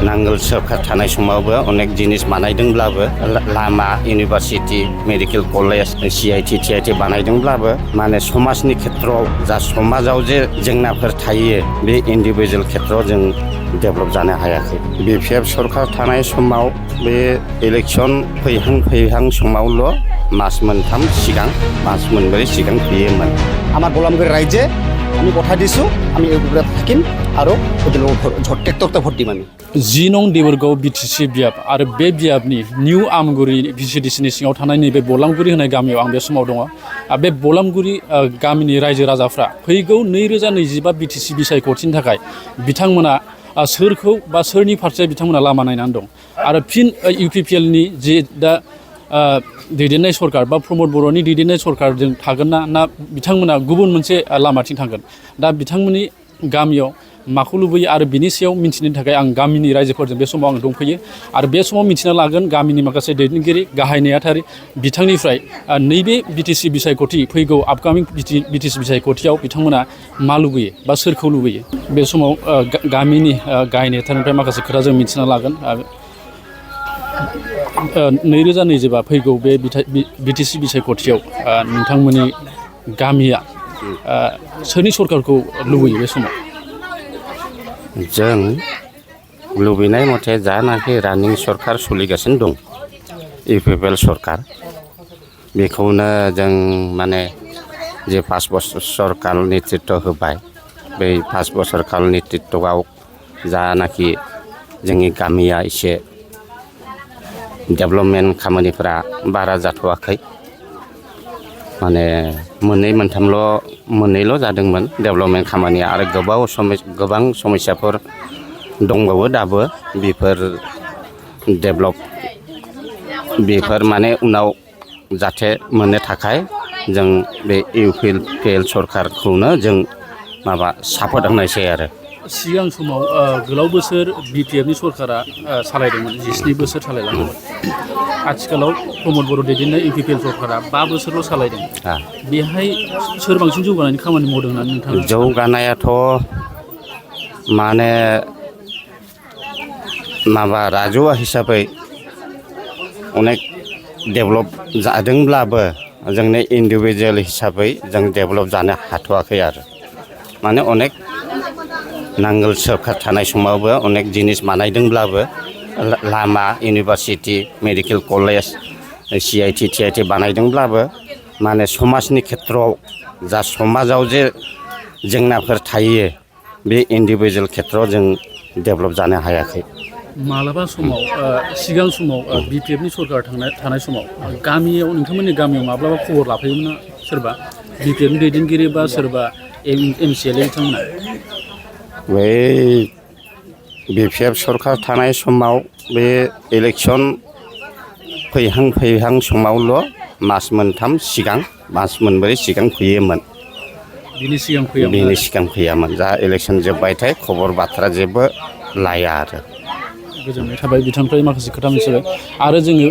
नांगोल सरकार थानाय समावबो अनेक जिनिस बानायदोंब्लाबो लामा university medical college CIT TIT बानायदोंब्लाबो माने समाजनि खेत्रआव जा समाजाव जे जेंनाफोर थायो बे इन्डिभिजुवेल खेत्रआव जों डेभेलप जानो हायाखै BPF सरकार थानाय समाव बे इलेक्सन फैहां समावल' मास मोनथाम सिगां मास मोनब्रै सिगां फैयोमोन আমার গোলামগড় রাজ্যে আমি কথা দিছো আমি এগুলো থাকিম আর ট্রেক্টরতে ভোট দিম আমি 10 नं देबरगाव BTC बियाब आरो बे बियाबनि निउ आमगुरि VCDCनि सिङाव थानाय नैबे बलामगुरि होनाय गामियाव आं बे समाव दङ बे बलामगुरि गामिनि रायजो राजाफ्रा फैगौ 2025 BTC बिसायख'थिनि थाखाय बिथांमोना सोरखौ बा सोरनि फारसे बिथांमोना लामा नायनानै दं आरो फिन UPPLनि जे दा दैदेननाय सरकार बा प्रमद बर'नि दैदेननाय सरकारजों थागोन ना बिथांमोना गुबुन मोनसे लामाथिं थांगोन दा बिथांमोननि गामियाव माखौ लुबैयो आरो बिनि सायाव मिथिनो थाखाय आं गामिनि रायजोफोरजों बे समाव आं दंफैयो आरो बे समाव मिथिना लागोन गामिनि माखासे दैदेनगिरि गाहाय नेहाथारि बिथांनिफ्राय नैबे BTC बिसायख'थि फैगौ आपकामिं BTC बिसायख'थियाव बिथांमोना मा लुबैयो बा सोरखौ लुबैयो बे समाव गामिनि गाहाय नेहाथारिनिफ्राय माखासे खोथा जों मिथिना लागोन 2025 फैगौ बे BTC बिसायख'थियाव नोंथांमोननि गामिया सोरनि सरकारखौ लुबैयो बे समाव जों लुबैनाय मथे जानाखि रानिं सरकार सोलिगासिनो दं UPPL सरकार बेखौनो जों माने जे 5 बोसोर सरकार नेतृत्व होबाय बै 5 बोसोर काल नेतृत्वआव जानाखि जोंनि गामिया एसे डेभेलपमेन्ट खामानिफोरा बारा जाथ'वाखै माने मोननैल' जादोंमोन डेभेलपमेन्ट खामानिया आरो गोबां समस्याफोर दंबावो दाबो बेफोर माने उनाव जाथे मोननो थाखाय जों बे UPPL सरकारखौनो जों माबा सापर्ट होनायसै आरो सिगां समाव गोलाव बोसोर BPFनि सरकारा सालायदोंमोन 17 बोसोर सालायलांदोंमोन आथिखालाव प्रमद बर' दैदेननाय UPPL सरकारा 5 बोसोरल' सालायदों बेहाय सोर बांसिन जौगानायनि खामानि मावदों होननानै नोंथाङा जौगानायाथ' माने माबा राजुवा हिसाबै अनेक डेभेलप जादोंब्लाबो जोंनि इन्डिभिजुवेल हिसाबै जों डेभेलप जानो हाथ'वाखै आरो माने अनेक नांगोल सरकार थानाय समावबो अनेक जिनिस बानायदोंब्लाबो लामा university medical college CIT TIT बानायदोंब्लाबो माने समाजनि खेत्रआव जा समाजाव जे जेंनाफोर थायो बे इन्डिभिजुवेल खेत्रआव जों डेभेलप जानो हायाखै मालाबा समाव सिगां समाव BPFनि सरकार थानाय समाव गामियाव नोंथांमोननि गामियाव माब्लाबा खबर लाफैयोमोन ना सोरबा BPFनि दैदेनगिरि बा सोरबा MCLA बिथांमोना बै BPF सरकार थानाय समाव बे इलेक्सन फैहां समावल' मास मोनथाम सिगां मास मोनब्रै सिगां फैयोमोन बिनि सिगां फैयामोन जा इलेक्सन जोब्बायथाय खबर बाथ्रा जेबो लाया आरो गोजोननाय थाबाय बिथांनिफ्राय माखासे खोथा मिथिबाय आरो जोङो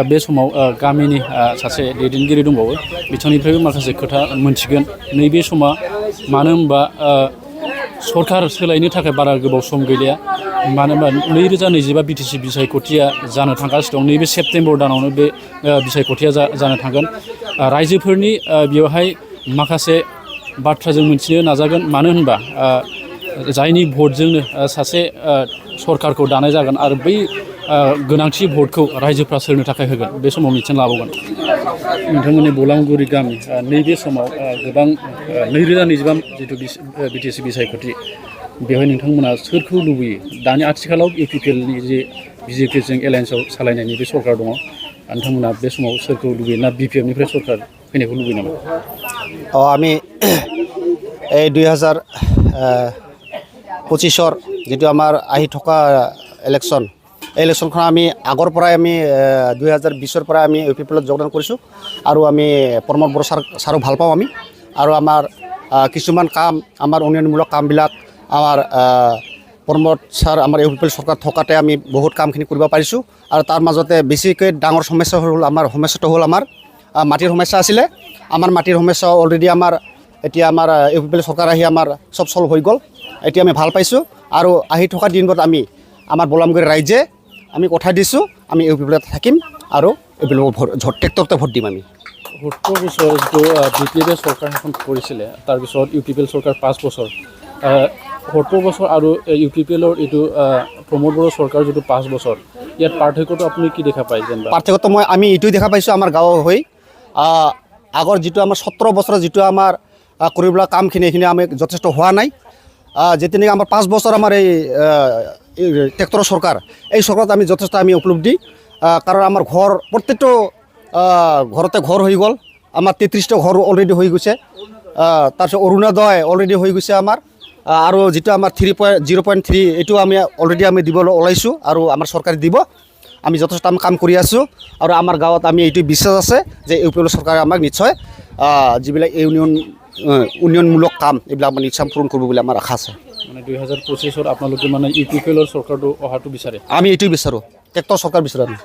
बे समाव गामिनि सासे दैदेनगिरि दंबावो बिथांनिफ्रायबो माखासे खोथा मोनथिगोन नैबे समा मानो होनबा सरकार सोलायनो थाखाय बारा गोबाव सम गैलिया मानो होनबा 2025 BTC बिसायख'थिया जानो थांगासिनो दं नैबे सेप्तेम्बर दानावनो बे बिसायख'थिया जानो थांगोन रायजोफोरनि बेवहाय माखासे बाथ्रा जों मिथिनो नाजागोन मानो होनबा जायनि भटजोंनो सासे सरकारखौ दानाय जागोन आरो बै गोनांथि भटखौ रायजोफ्रा सोरनो थाखाय होगोन बे समाव मिथिना लाबावगोन नोंथांमोननि बलामगुरि गामि नैबे समाव गोबां 2025 जिथु BTC बिसायख'थि बेवहाय नोंथांमोना सोरखौ लुबैयो दानि आथिखालाव UPPLनि जे BJPजों एलायन्सआव सालायनायनि बे सरकार दङ नोंथांमोना बे समाव सोरखौ लुबैयो ना BPFनिफ्राय सरकार फैनायखौ लुबैयो नामा আমি এই 2025 যেটো আমাৰ আহি থকা ইলেকশ্যনখন আমি আগৰ পৰাই আমি 2020 পৰা আমি UPPLত যোগদান কৰিছোঁ আৰু আমি প্ৰমদ বড়ো ছাৰক ভাল পাওঁ আমি আৰু আমাৰ কিছুমান কাম আমাৰ উন্নয়নমূলক কামবিলাক আমাৰ প্ৰমদ ছাৰ আমাৰ UPPL চৰকাৰ থকাতে আমি বহুত কামখিনি কৰিব পাৰিছোঁ আৰু তাৰ মাজতে বেছিকৈ ডাঙৰ সমস্যা হ'ল আমাৰ সমস্যাটো হ'ল আমাৰ মাটিৰ সমস্যা আছিলে আমাৰ মাটিৰ সমস্যা অলৰেডি আমাৰ এতিয়া আমাৰ UPPL চৰকাৰ আহি আমাৰ সব সলভ হৈ গ'ল এতিয়া আমি ভাল পাইছোঁ আৰু আহি থকা দিনবোৰত আমি আমাৰ বলামগুৰি ৰাইজে আমি কথা দিছোঁ আমি ইউ পি পি এলত থাকিম আৰু ইউ পি পি ট্ৰেক্টৰতে ভোট দিম আমি 70 বছৰ যিটো বি পি এফে চৰকাৰ শাসন কৰিছিলে তাৰপিছত ইউ পি পি এল চৰকাৰ 5 বছৰ 70 বছৰ আৰু ইউ পি পি এলৰ এইটো প্ৰমোদ বড়ো চৰকাৰ যিটো 5 বছৰ ইয়াত পাৰ্থক্যটো আপুনি কি দেখা পায় যেনিবা পাৰ্থক্যটো আমি এইটোৱে দেখা পাইছোঁ আমাৰ গাঁৱৰ হৈ আগৰ যিটো আমাৰ 17 বছৰৰ যিটো আমাৰ কৰিবলৈ কামখিনি এইখিনি আমি যথেষ্ট হোৱা নাই যেতিয়া নেকি আমাৰ 5 বছৰ আমাৰ এই ট্ৰেক্টৰৰ চৰকাৰ এই চৰকাৰত আমি যথেষ্ট আমি উপলব্ধি কাৰণ আমাৰ ঘৰ প্ৰত্যেকটো ঘৰতে ঘৰ হৈ গ'ল আমাৰ 33টা ঘৰ অলৰেডি হৈ গৈছে তাৰপিছত অৰুণোদয় অলৰেডি হৈ গৈছে আমাৰ আৰু যিটো আমাৰ 0.3 এইটো আমি অলৰেডি আমি দিবলৈ ওলাইছোঁ আৰু আমাৰ চৰকাৰে দিব আমি যথেষ্ট আমি কাম কৰি আছোঁ আৰু আমাৰ গাঁৱত আমি এইটো বিশ্বাস আছে যে ইউ পি এল চৰকাৰে আমাক নিশ্চয় যিবিলাক উন্নয়নমূলক কাম এইবিলাক আমাৰ নিশ্চয় পূৰণ কৰিব বুলি আমাৰ আশা আছে মানে 2025ত আপোনালোকে মানে ইউ পি পি এলৰ চৰকাৰটো অহাটো বিচাৰে আমি এইটোৱে বিচাৰোঁ ট্ৰেক্টৰ চৰকাৰ বিচাৰোঁ আমি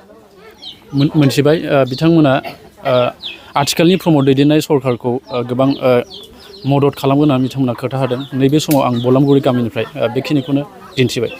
मोनथिबाय बिथांमोना आथिखालनि प्रमद दैदेननाय सरकारखौ गोबां मदद खालामगोन होननानै बिथांमोना खोथा होदों नैबे समाव आं बलामगुरि गामिनिफ्राय बेखिनिखौनो दिन्थिबाय